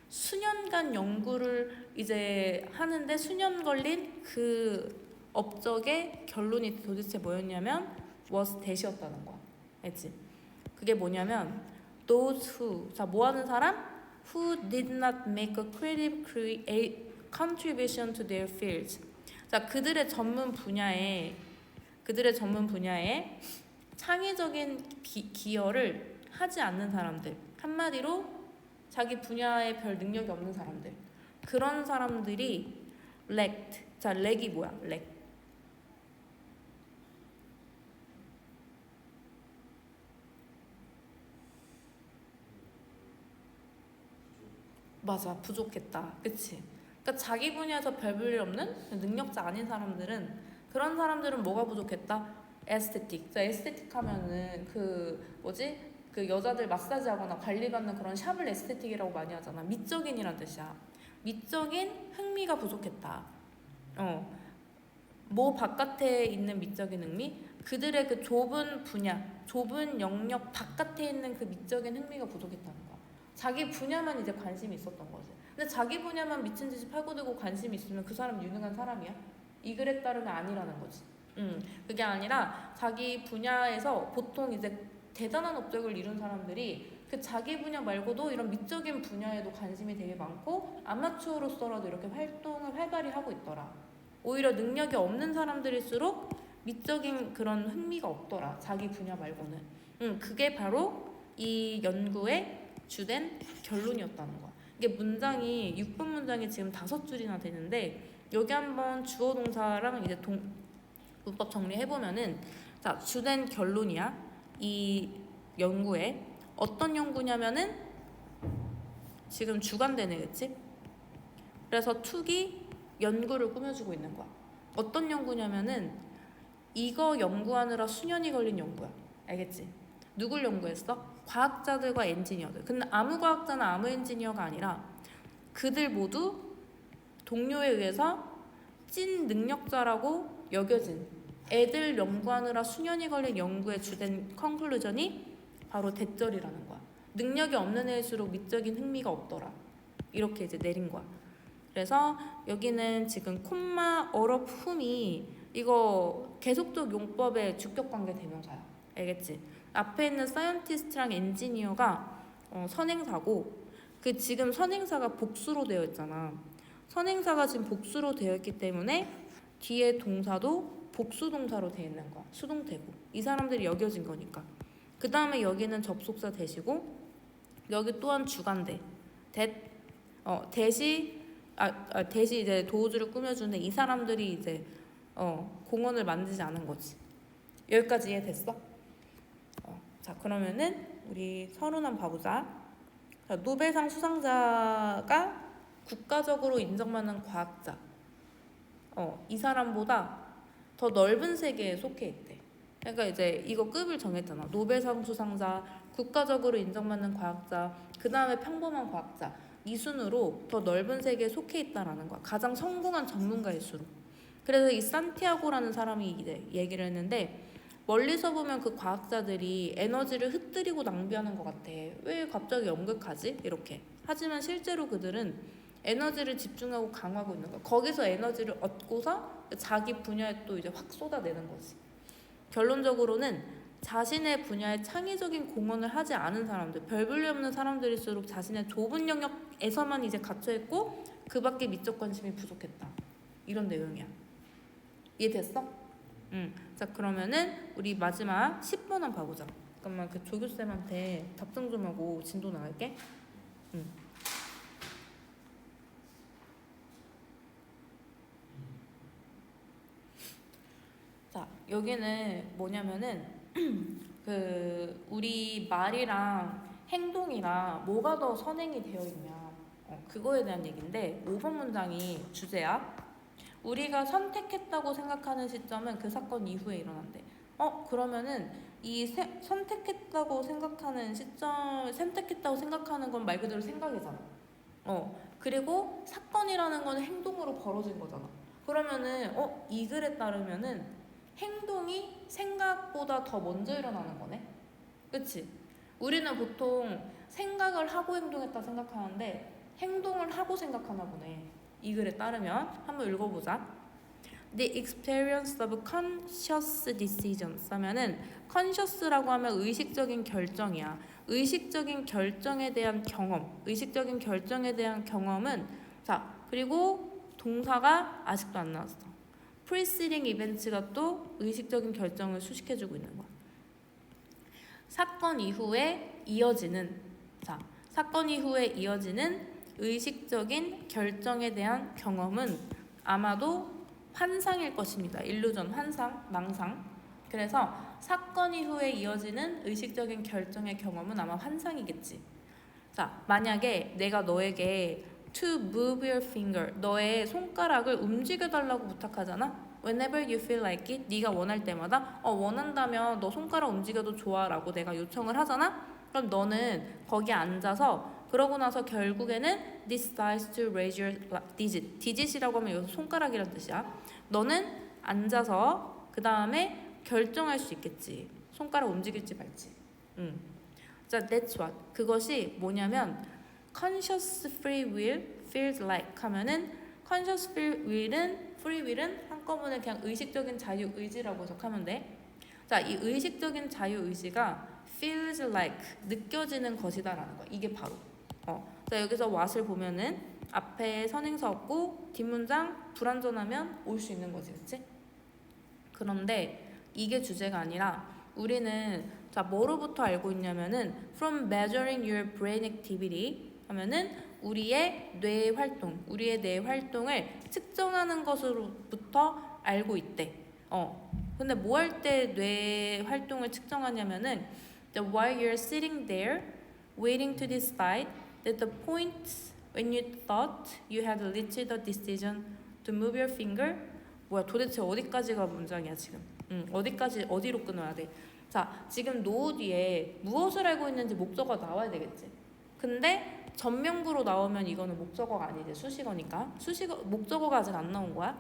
수년간 연구를 이제 하는데 수년 걸린 그 업적의 결론이 도대체 뭐였냐면 was that이었다는 거야. 알지? 그게 뭐냐면 those who 자 뭐하는 사람? who did not make a creative contribution to their fields. 자 그들의 전문 분야에 창의적인 기여를 하지 않는 사람들. 한마디로 자기 분야에 별 능력이 없는 사람들. 그런 사람들이 lacked. 자 렉이 뭐야? 렉. 맞아, 부족했다. 그치? 그러니까 자기 분야에서 별 볼 없는 능력자 아닌 사람들은 그런 사람들은 뭐가 부족했다? 에스테틱. 자, 에스테틱 하면은 그 여자들 마사지하거나 관리받는 그런 샵을 에스테틱이라고 많이 하잖아. 미적인이란 뜻이야. 미적인 흥미가 부족했다. 뭐 바깥에 있는 미적인 흥미? 그들의 그 좁은 분야, 좁은 영역 바깥에 있는 그 미적인 흥미가 부족했다는 거야. 자기 분야만 이제 관심이 있었던 거지. 근데 자기 분야만 미친 듯이 파고들고 관심이 있으면 그 사람 유능한 사람이야? 이 글에 따르면 아니라는 거지. 그게 아니라 자기 분야에서 보통 이제 대단한 업적을 이룬 사람들이 그 자기 분야 말고도 이런 미적인 분야에도 관심이 되게 많고 아마추어로서라도 이렇게 활동을 활발히 하고 있더라. 오히려 능력이 없는 사람들일수록 미적인 그런 흥미가 없더라. 자기 분야 말고는. 그게 바로 이 연구의 주된 결론이었다는 거야. 이게 문장이 6번 문장이 지금 5줄이나 되는데 여기 한번 주어 동사랑 이제 문법 정리해보면은 자 주된 결론이야. 이 연구에 어떤 연구냐면은 지금 주간대네, 그치? 그래서 툭이 연구를 꾸며주고 있는 거야. 어떤 연구냐면은 이거 연구하느라 수년이 걸린 연구야. 알겠지? 누굴 연구했어? 과학자들과 엔지니어들. 근데 아무 과학자나 아무 엔지니어가 아니라 그들 모두 동료에 의해서 찐 능력자라고 여겨진 애들 연구하느라 수년이 걸린 연구의 주된 컨클루전이 바로 대절이라는 거야. 능력이 없는 애일수록 미적인 흥미가 없더라. 이렇게 이제 내린 거야. 그래서 여기는 지금 콤마 어업 훔이 이거 계속적 용법의 주격관계 대명사야. 알겠지? 앞에 있는 사이언티스트랑 엔지니어가 선행사고 그 지금 선행사가 복수로 되어 있잖아. 선행사가 지금 복수로 되어 있기 때문에 뒤에 동사도 복수 동사로 되어 있는 거야. 수동태고. 이 사람들이 여겨진 거니까. 그 다음에 여기는 접속사 대시고 여기 또한 주간대. 대시 이제 도우주를 꾸며주는데 이 사람들이 이제 공원을 만들지 않은 거지. 여기까지 이해됐어? 자 그러면은 우리 서론 한번 봐보자. 자, 노벨상 수상자가 국가적으로 인정받는 과학자. 이 사람보다 더 넓은 세계에 속해 있대. 그러니까 이제 이거 급을 정했잖아. 노벨상 수상자, 국가적으로 인정받는 과학자, 그 다음에 평범한 과학자. 이 순으로 더 넓은 세계에 속해 있다라는 거야. 가장 성공한 전문가의 수로. 그래서 이 산티아고라는 사람이 이제 얘기를 했는데 멀리서 보면 그 과학자들이 에너지를 흩뜨리고 낭비하는 것 같아. 왜 갑자기 연극하지? 이렇게. 하지만 실제로 그들은 에너지를 집중하고 강화하고 있는 거야. 거기서 에너지를 얻고서 자기 분야에 또 이제 확 쏟아내는 거지. 결론적으로는 자신의 분야에 창의적인 공헌을 하지 않은 사람들, 별 볼일 없는 사람들일수록 자신의 좁은 영역에서만 이제 갇혀있고 그 밖에 미적 관심이 부족했다. 이런 내용이야. 이해됐어? 자 그러면은 우리 마지막 10번 한번 봐보자. 잠깐만 그 조교쌤한테 답장 좀 하고 진도 나갈게. 자 여기는 뭐냐면은 그 우리 말이랑 행동이랑 뭐가 더 선행이 되어 있냐 그거에 대한 얘기인데 5번 문장이 주제야. 우리가 선택했다고 생각하는 시점은 그 사건 이후에 일어난대. 그러면은 이 선택했다고 생각하는 시점, 선택했다고 생각하는 건 말 그대로 생각이잖아. 그리고 사건이라는 건 행동으로 벌어진 거잖아. 그러면은 이 글에 따르면은 행동이 생각보다 더 먼저 일어나는 거네. 그치? 우리는 보통 생각을 하고 행동했다 생각하는데 행동을 하고 생각하나 보네. 이 글에 따르면 한번 읽어보자. The experience of conscious decisions 하면은 conscious라고 하면 의식적인 결정이야. 의식적인 결정에 대한 경험. 의식적인 결정에 대한 경험은 자 그리고 동사가 아직도 안 나왔어. preceding events가 또 의식적인 결정을 수식해주고 있는 거야. 사건 이후에 이어지는 사건 이후에 이어지는 의식적인 결정에 대한 경험은 아마도 환상일 것입니다. 일루전, 환상, 망상. 그래서 사건 이후에 이어지는 의식적인 결정의 경험은 아마 환상이겠지. 자, 만약에 내가 너에게 to move your finger, 너의 손가락을 움직여달라고 부탁하잖아. Whenever you feel like it, 네가 원할 때마다 원한다면 너 손가락 움직여도 좋아 라고 내가 요청을 하잖아. 그럼 너는 거기 앉아서 그러고 나서 결국에는 decides to raise your digit. digit이라고 하면 여기서 손가락이란 뜻이야. 너는 앉아서 그 다음에 결정할 수 있겠지. 손가락 움직일지 말지. 자, that's what. 그것이 뭐냐면 conscious free will feels like 하면은 conscious free will은 한꺼번에 그냥 의식적인 자유 의지라고 해석하면 돼. 자, 이 의식적인 자유 의지가 feels like 느껴지는 것이다라는 거야. 이게 바로. 자, 여기서 what을 보면은 앞에 선행사 없고 뒷문장 불완전하면 올 수 있는 거지, 그치? 그런데 이게 주제가 아니라 우리는 자 뭐로부터 알고 있냐면은 from measuring your brain activity 하면은 우리의 뇌 활동을 측정하는 것으로부터 알고 있대. 근데 뭐 할 때 뇌 활동을 측정하냐면은 while you're sitting there waiting to decide that the point when you thought you had reached the decision to move your finger. 뭐야, 도대체 어디까지가 문장이야 지금? 어디로 끊어야 돼? 자, 지금 노 뒤에 무엇을 알고 있는지 목적어가 나와야 되겠지. 근데 전명구로 나오면 이거는 목적어가 아니지, 수식어니까. 목적어가 아직 안 나온 거야.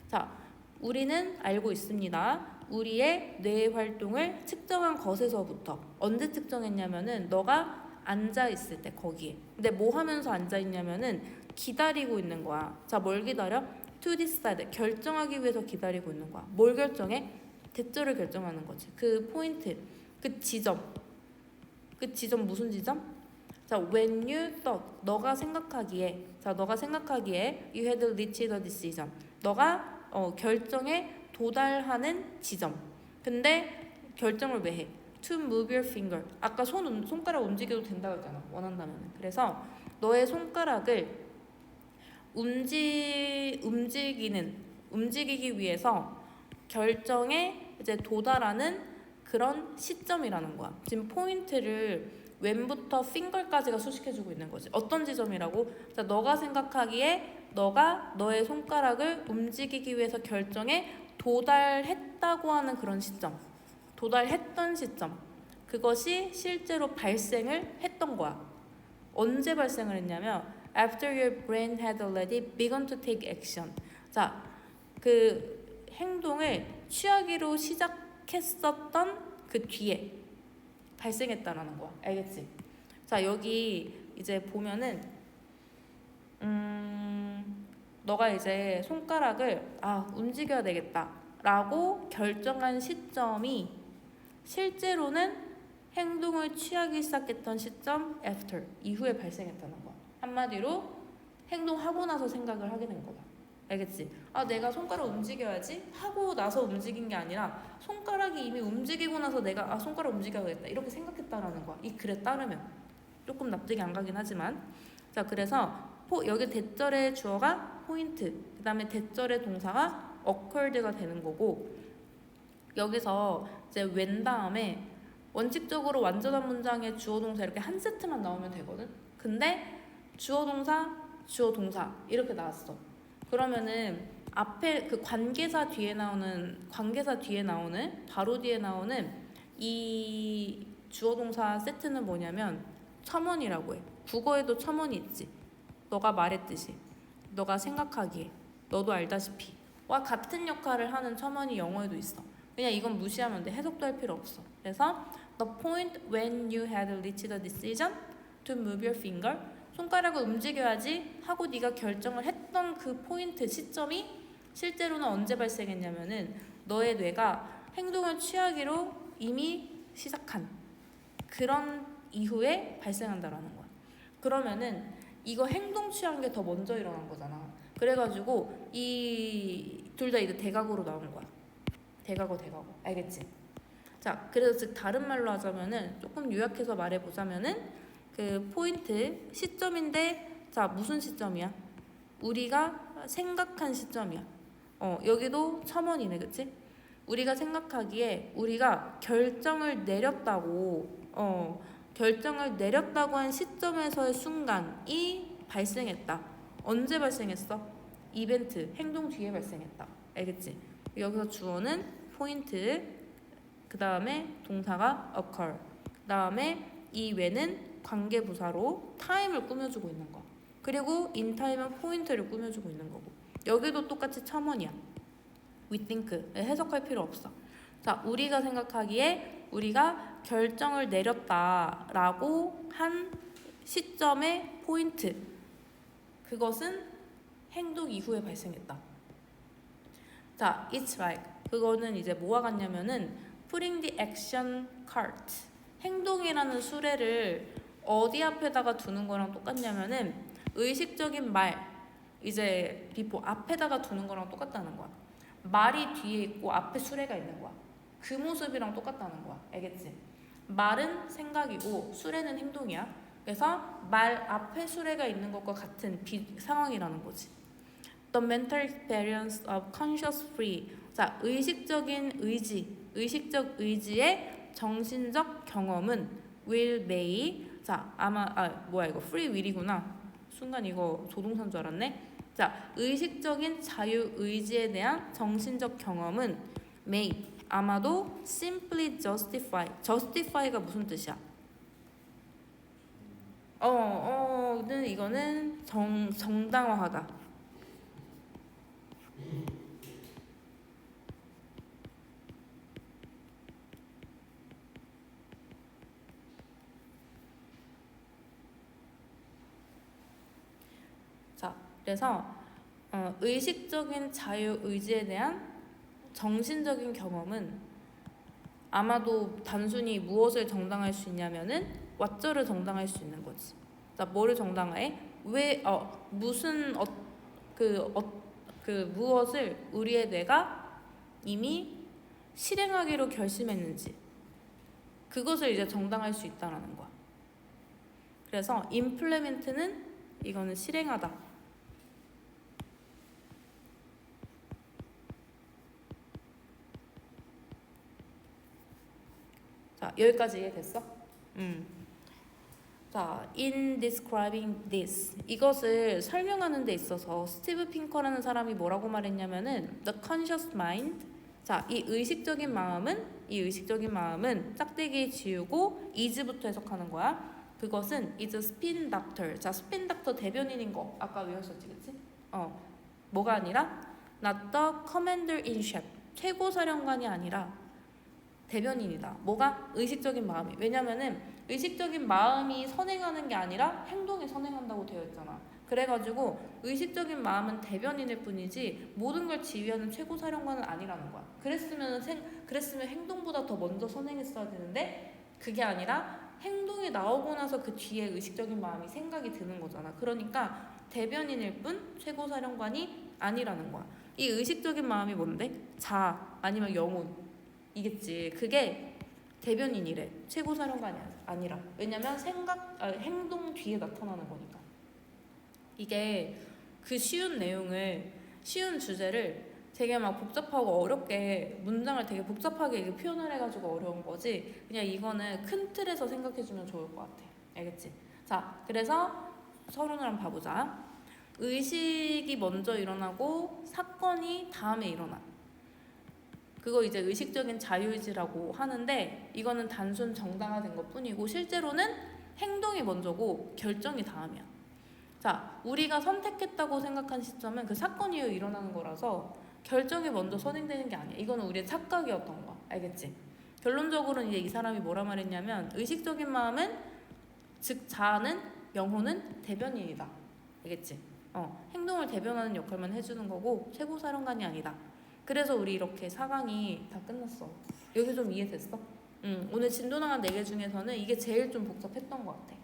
자, 우리는 알고 있습니다. 우리의 뇌 활동을 측정한 것에서부터. 언제 측정했냐면은 너가 앉아 있을 때 거기에. 근데 뭐 하면서 앉아 있냐면은 기다리고 있는 거야. 자, 뭘 기다려? To decide, 결정하기 위해서 기다리고 있는 거야. 뭘 결정해? 대절을 결정하는 거지. 그 포인트, 그 지점 무슨 지점? 자, when you thought, 너가 생각하기에 you had reached the decision. 너가 결정에 도달하는 지점. 근데 결정을 왜 해? To move your finger. 아까 손가락 움직여도 된다고 했잖아. 원한다면. 그래서 너의 손가락을 움직이기 위해서 결정에 이제 도달하는 그런 시점이라는 거야. 지금 포인트를 when부터 finger까지가 수식해주고 있는 거지. 어떤 지점이라고? 자, 너가 생각하기에 너가 너의 손가락을 움직이기 위해서 결정에 도달했다고 하는 그런 시점. 도달했던 시점. 그것이 실제로 발생을 했던 거야. 언제 발생을 했냐면 after your brain had already begun to take action. 자, 그 행동을 취하기로 시작했었던 그 뒤에 발생했다라는 거야. 알겠지? 자, 여기 이제 보면은 너가 이제 손가락을 움직여야 되겠다라고 결정한 시점이 실제로는 행동을 취하기 시작했던 시점 after, 이후에 발생했다는 거야. 한마디로 행동하고 나서 생각을 하게 된 거다. 알겠지? 내가 손가락 움직여야지 하고 나서 움직인 게 아니라 손가락이 이미 움직이고 나서 내가 손가락 움직여야겠다 이렇게 생각했다라는 거야. 이 글에 따르면 조금 납득이 안 가긴 하지만, 자, 그래서 여기 대절의 주어가 포인트, 그 다음에 대절의 동사가 occurred가 되는 거고, 여기서 이제 when 다음에 원칙적으로 완전한 문장에 주어 동사 이렇게 한 세트만 나오면 되거든. 근데 주어 동사 이렇게 나왔어. 그러면은 앞에 그 관계사 뒤에 나오는 바로 뒤에 나오는 이 주어 동사 세트는 뭐냐면 첨언이라고 해. 국어에도 첨언이 있지. 너가 말했듯이, 너가 생각하기에, 너도 알다시피 와 같은 역할을 하는 첨언이 영어에도 있어. 그냥 이건 무시하면 돼. 해석도 할 필요 없어. 그래서 the point when you had reached the decision to move your finger, 손가락을 움직여야지 하고 네가 결정을 했던 그 포인트 시점이 실제로는 언제 발생했냐면은 너의 뇌가 행동을 취하기로 이미 시작한 그런 이후에 발생한다라는 거야. 그러면은 이거 행동 취한 게 더 먼저 일어난 거잖아. 그래가지고 이 둘 다 이제 대각으로 나온 거야. 대각어. 알겠지? 자, 그래서 즉 다른 말로 하자면은 조금 요약해서 말해보자면은 그 포인트 시점인데, 자, 무슨 시점이야? 우리가 생각한 시점이야. 여기도 첨언이네, 그치? 우리가 생각하기에 우리가 결정을 내렸다고 한 시점에서의 순간이 발생했다. 언제 발생했어? 이벤트, 행동 뒤에 발생했다. 알겠지? 여기서 주어는 포인트, 그 다음에 동사가 occur, 그 다음에 이 외는 관계부사로 time을 꾸며주고 있는 거. 그리고 in time은 포인트를 꾸며주고 있는 거고. 여기도 똑같이 첨언이야. we think. 해석할 필요 없어. 자, 우리가 생각하기에 우리가 결정을 내렸다라고 한 시점의 포인트. 그것은 행동 이후에 발생했다. 자, it's like. 그거는 이제 뭐와 같냐면은 putting the action cart. 행동이라는 수레를 어디 앞에다가 두는 거랑 똑같냐면은 의식적인 말, 이제 before 앞에다가 두는 거랑 똑같다는 거야. 말이 뒤에 있고 앞에 수레가 있는 거야. 그 모습이랑 똑같다는 거야. 알겠지? 말은 생각이고 수레는 행동이야. 그래서 말 앞에 수레가 있는 것과 같은 상황이라는 거지. The mental experience of conscious free. 자, 의식적 의지의 정신적 경험은 will may 자, 아마 뭐야 이거 free will이구나. 순간 이거 조동사인 줄 알았네. 자, 의식적인 자유 의지에 대한 정신적 경험은 may 아마도 simply justify가 무슨 뜻이야? 는 이거는 정당화하다. 자, 그래서 의식적인 자유 의지에 대한 정신적인 경험은 아마도 단순히 무엇을 정당할 수 있냐면은 what를 정당할 수 있는 거지. 자, 뭐를 정당화해? 왜 무슨 무엇을 우리의 뇌가 이미 실행하기로 결심했는지 그것을 이제 정당할 수 있다라는 거야. 그래서 implement는 이거는 실행하다. 자, 여기까지 이해됐어? 자, in describing this 이것을 설명하는 데 있어서 스티브 핑커라는 사람이 뭐라고 말했냐면은 the conscious mind 자, 이 의식적인 마음은 짝대기 지우고 is부터 해석하는 거야. 그것은 is spin doctor. 자, spin doctor 대변인인 거 아까 외웠었지, 그치? 뭐가 아니라 not the commander in chief. 최고 사령관이 아니라 대변인이다. 뭐가? 의식적인 마음이. 왜냐면은 의식적인 마음이 선행하는 게 아니라 행동이 선행한다고 되어 있잖아. 그래가지고 의식적인 마음은 대변인일 뿐이지 모든 걸 지휘하는 최고 사령관은 아니라는 거야. 그랬으면 행동보다 더 먼저 선행했어야 되는데 그게 아니라 행동이 나오고 나서 그 뒤에 의식적인 마음이 생각이 드는 거잖아. 그러니까 대변인일 뿐 최고 사령관이 아니라는 거야. 이 의식적인 마음이 뭔데? 자아 아니면 영혼 이겠지. 그게 대변인이래. 최고 사령관이 아니라. 왜냐면 행동 뒤에 나타나는 거니까. 이게 그 쉬운 내용을 쉬운 주제를 되게 막 복잡하고 어렵게 문장을 되게 복잡하게 이렇게 표현을 해가지고 어려운 거지. 그냥 이거는 큰 틀에서 생각해주면 좋을 것 같아. 알겠지? 자, 그래서 서론을 한번 봐보자. 의식이 먼저 일어나고 사건이 다음에 일어나. 그거 이제 의식적인 자유의지라고 하는데 이거는 단순 정당화된 것 뿐이고 실제로는 행동이 먼저고 결정이 다음이야. 자, 우리가 선택했다고 생각한 시점은 그 사건 이후에 일어나는 거라서 결정이 먼저 선행되는 게 아니야. 이거는 우리의 착각이었던 거야. 알겠지? 결론적으로는 이제 이 사람이 뭐라 말했냐면 의식적인 마음은 즉 자아는 영혼은 대변인이다. 알겠지? 행동을 대변하는 역할만 해주는 거고 최고 사령관이 아니다. 그래서 우리 이렇게 4강이 다 끝났어. 여기 좀 이해됐어? 오늘 진도 나간 4개 중에서는 이게 제일 좀 복잡했던 것 같아.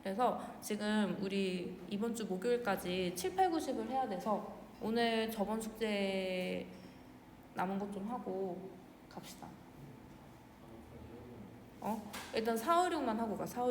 그래서 지금 우리 이번 주 목요일까지 7, 8, 90을 해야 돼서 오늘 저번 숙제 남은 것 좀 하고 갑시다. 일단 4, 5, 6만 하고 가. 4, 5,